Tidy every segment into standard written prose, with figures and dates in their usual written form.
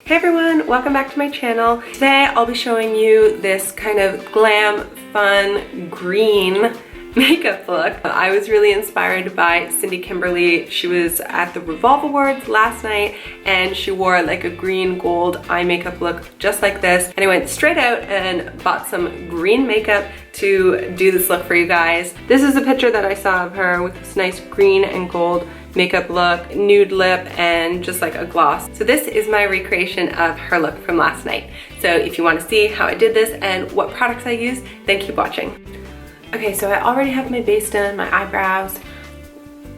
Hey everyone, welcome back to my channel. Today I'll be showing you this kind of glam, fun, green makeup look. I was really inspired by Cindy Kimberly. She was at the Revolve Awards last night and she wore like a green gold eye makeup look just like this. And I went straight out and bought some green makeup to do this look for you guys. This is a picture that I saw of her with this nice green and gold makeup look, nude lip, and just like a gloss. So this is my recreation of her look from last night. So if you want to see how I did this and what products I used, then keep watching. Okay, so I already have my base done, my eyebrows.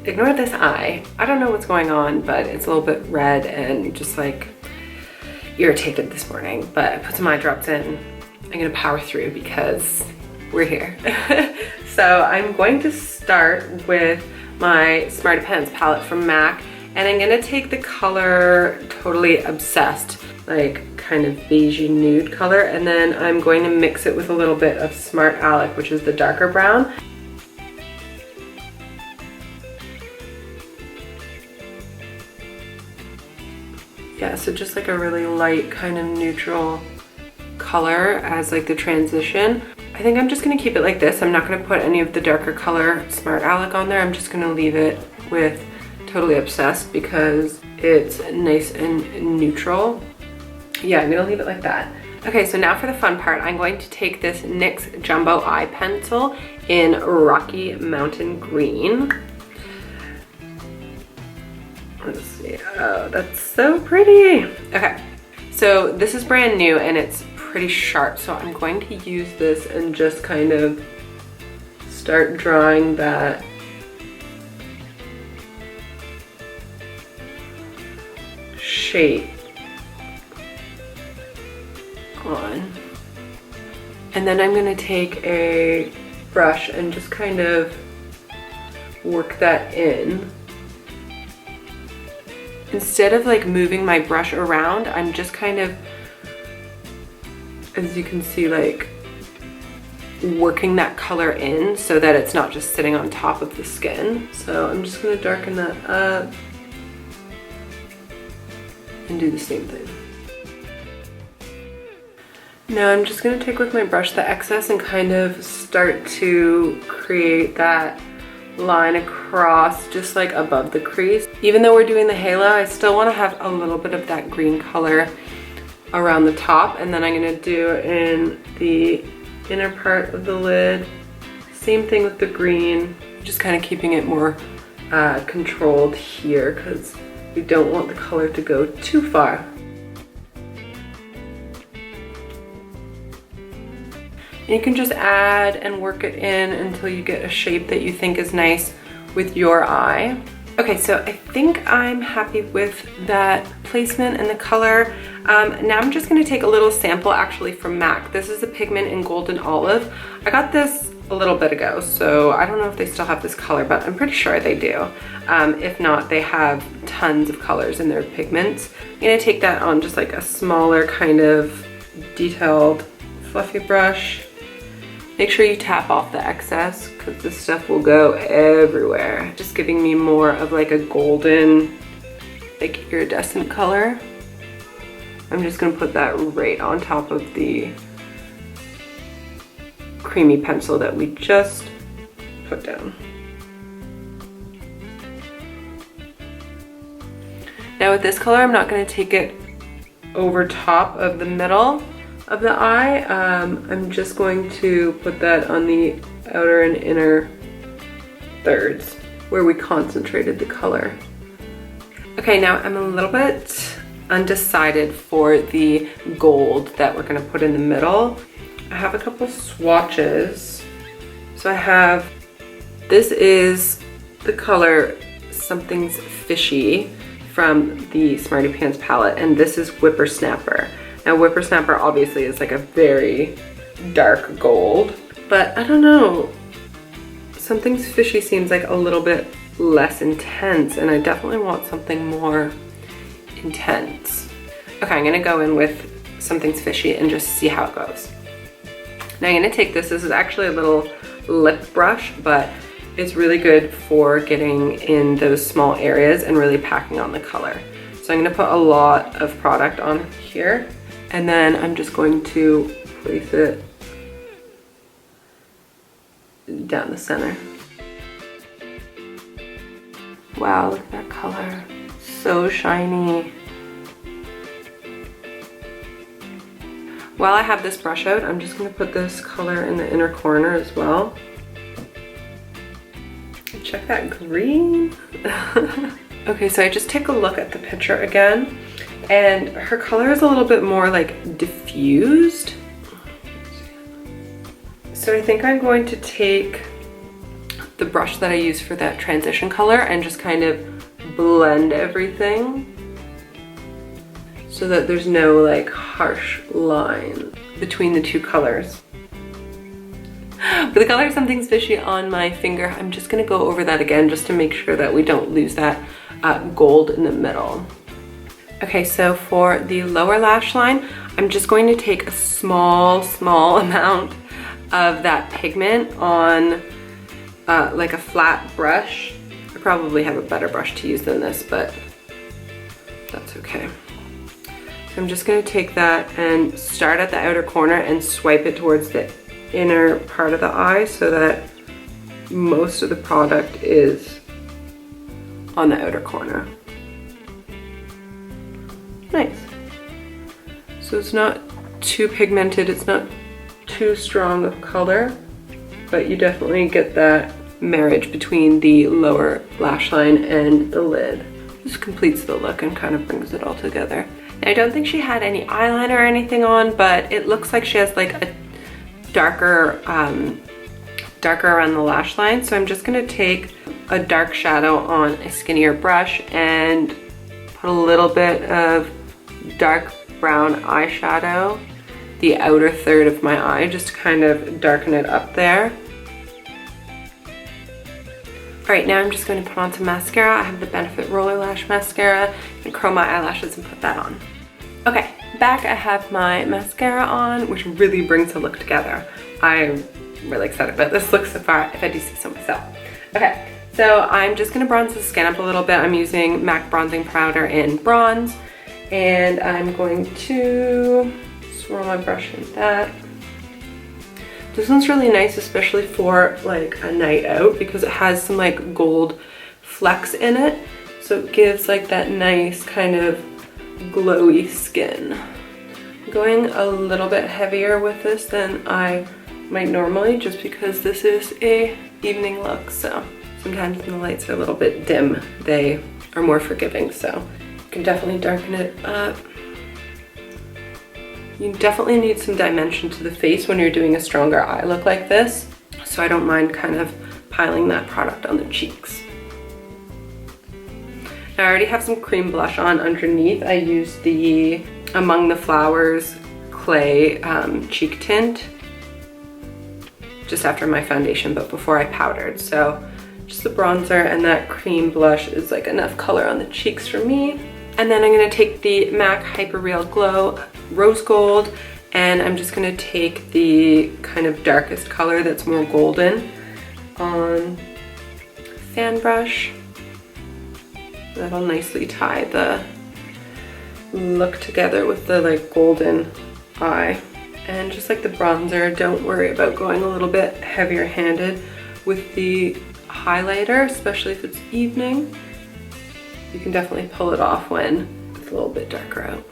Ignore this eye. I don't know what's going on, but it's a little bit red and just like irritated this morning. But I put some eye drops in. I'm gonna power through because we're here. So I'm going to start with my Smarty Pants palette from MAC, and I'm gonna take the color Totally Obsessed, like kind of beigey nude color, and then I'm going to mix it with a little bit of Smart Alec, which is the darker brown. Yeah, so just like a really light kind of neutral color as like the transition. I think I'm just gonna keep it like this. I'm not gonna put any of the darker color Smart Alec on there. I'm just gonna leave it with Totally Obsessed because it's nice and neutral. Yeah, I'm gonna leave it like that. Okay, so now for the fun part, I'm going to take this NYX Jumbo Eye Pencil in Rocky Mountain Green. Let's see, oh, that's so pretty. Okay, so this is brand new and it's pretty sharp, so I'm going to use this and just kind of start drawing that shape on. And then I'm going to take a brush and just kind of work that in. Instead of like moving my brush around, I'm just kind of, as you can see, like working that color in so that it's not just sitting on top of the skin. So I'm just going to darken that up and do the same thing. Now I'm just going to take with my brush the excess and kind of start to create that line across just like above the crease. Even though we're doing the halo, I still want to have a little bit of that green color around the top, and then I'm going to do in the inner part of the lid. Same thing with the green, just kind of keeping it more controlled here because we don't want the color to go too far. And you can just add and work it in until you get a shape that you think is nice with your eye. Okay, so I think I'm happy with that placement and the color. Now I'm just gonna take a little sample actually from MAC. This is a pigment in Golden Olive. I got this a little bit ago, so I don't know if they still have this color, but I'm pretty sure they do. If not, they have tons of colors in their pigments. I'm gonna take that on just like a smaller kind of detailed fluffy brush. Make sure you tap off the excess because this stuff will go everywhere. Just giving me more of like a golden, like iridescent color. I'm just gonna put that right on top of the creamy pencil that we just put down. Now with this color, I'm not gonna take it over top of the middle of the eye. I'm just going to put that on the outer and inner thirds where we concentrated the color. Okay, now I'm a little bit undecided for the gold that we're gonna put in the middle. I have a couple swatches. So I have, this is the color Something's Fishy from the Smarty Pants palette, and this is Whippersnapper. Now Whippersnapper obviously is like a very dark gold, but I don't know, Something's Fishy seems like a little bit less intense, and I definitely want something more intense. Okay, I'm gonna go in with Something's Fishy and just see how it goes. Now I'm gonna take this is actually a little lip brush, but it's really good for getting in those small areas and really packing on the color. So So I'm gonna put a lot of product on here, and then I'm just going to place it down the center. Wow, look at that color. So shiny. While I have this brush out, I'm just gonna put this color in the inner corner as well. Check that green. Okay, so I just take a look at the picture again, and her color is a little bit more like diffused. So I think I'm going to take the brush that I use for that transition color and just kind of blend everything so that there's no like harsh line between the two colors. But the color Something's Fishy on my finger, I'm just gonna go over that again just to make sure that we don't lose that gold in the middle. Okay, so for the lower lash line, I'm just going to take a small amount of that pigment on like a flat brush. I probably have a better brush to use than this, but that's okay. So I'm just gonna take that and start at the outer corner and swipe it towards the inner part of the eye so that most of the product is on the outer corner. Nice. So it's not too pigmented, it's not too strong of color, but you definitely get that marriage between the lower lash line and the lid. This completes the look and kind of brings it all together. Now, I don't think she had any eyeliner or anything on, but it looks like she has like a darker around the lash line. So I'm just gonna take a dark shadow on a skinnier brush and put a little bit of dark brown eyeshadow, the outer third of my eye, just to kind of darken it up there. All right, now I'm just going to put on some mascara. I have the Benefit Roller Lash Mascara, and curl my eyelashes and put that on. Okay, back I have my mascara on, which really brings the look together. I'm really excited about this look so far, if I do say so myself. Okay, so I'm just gonna bronze the skin up a little bit. I'm using MAC bronzing powder in bronze, and I'm going to swirl my brush in that. This one's really nice, especially for like a night out, because it has some like gold flecks in it. So it gives like that nice kind of glowy skin. I'm going a little bit heavier with this than I might normally, just because this is a evening look. So sometimes when the lights are a little bit dim, they are more forgiving. So you can definitely darken it up. You definitely need some dimension to the face when you're doing a stronger eye look like this. So I don't mind kind of piling that product on the cheeks. Now I already have some cream blush on underneath. I used the Among the Flowers Clay cheek tint just after my foundation, but before I powdered. So just the bronzer and that cream blush is like enough color on the cheeks for me. And then I'm gonna take the MAC Hyper Real Glow Rose Gold, and I'm just gonna take the kind of darkest color that's more golden on fan brush. That'll nicely tie the look together with the like golden eye. And just like the bronzer, don't worry about going a little bit heavier handed with the highlighter, especially if it's evening. You can definitely pull it off when it's a little bit darker out.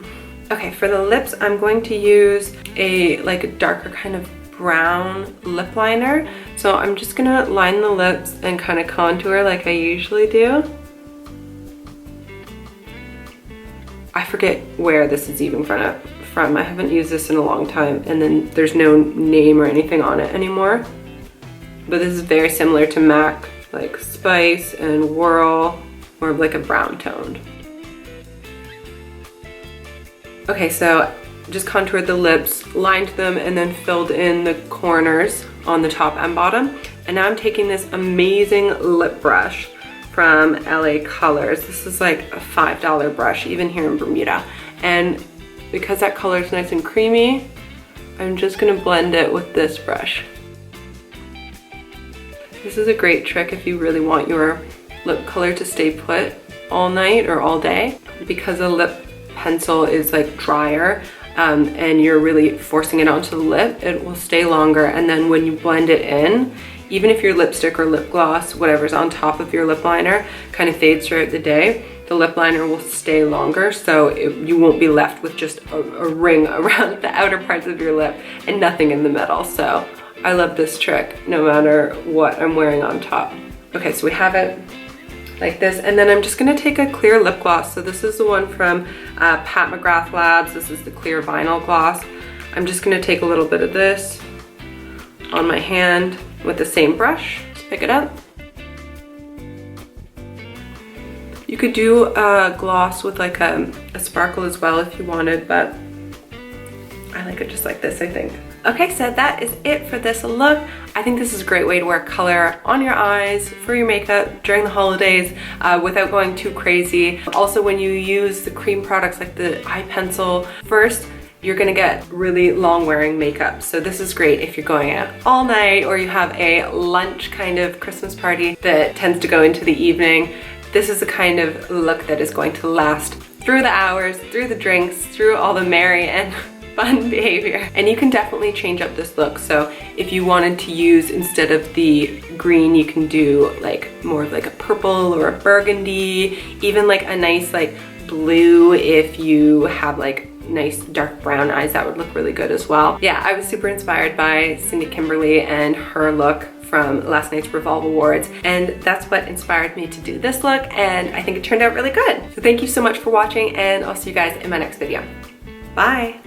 Okay, for the lips, I'm going to use a darker kind of brown lip liner. So I'm just gonna line the lips and kind of contour like I usually do. I forget where this is even from. I haven't used this in a long time, and then there's no name or anything on it anymore. But this is very similar to MAC, like Spice and Whirl, more of like a brown toned. Okay, so just contoured the lips, lined them, and then filled in the corners on the top and bottom. And now I'm taking this amazing lip brush from LA Colors. This is like a $5 brush, even here in Bermuda. And because that color is nice and creamy, I'm just gonna blend it with this brush. This is a great trick if you really want your lip color to stay put all night or all day. because a lip pencil is like drier and you're really forcing it onto the lip, it will stay longer. And then when you blend it in, even if your lipstick or lip gloss, whatever's on top of your lip liner, kind of fades throughout the day, the lip liner will stay longer, so you won't be left with just a ring around the outer parts of your lip and nothing in the middle. So I love this trick no matter what I'm wearing on top. Okay, so we have it like this, and then I'm just gonna take a clear lip gloss. So this is the one from Pat McGrath Labs. This is the clear vinyl gloss. I'm just gonna take a little bit of this on my hand with the same brush. Just pick it up. You could do a gloss with like a sparkle as well if you wanted, but I like it just like this, I think. Okay, so that is it for this look. I think this is a great way to wear color on your eyes, for your makeup during the holidays without going too crazy. Also, when you use the cream products like the eye pencil, first, you're gonna get really long wearing makeup. So this is great if you're going out all night or you have a lunch kind of Christmas party that tends to go into the evening. This is the kind of look that is going to last through the hours, through the drinks, through all the merry and fun behavior. And you can definitely change up this look. So if you wanted to use, instead of the green, you can do like more of like a purple or a burgundy, even like a nice like blue if you have like nice dark brown eyes. That would look really good as well. Yeah, I was super inspired by Cindy Kimberly and her look from last night's Revolve Awards, and that's what inspired me to do this look, and I think it turned out really good. So thank you so much for watching, and I'll see you guys in my next video. Bye!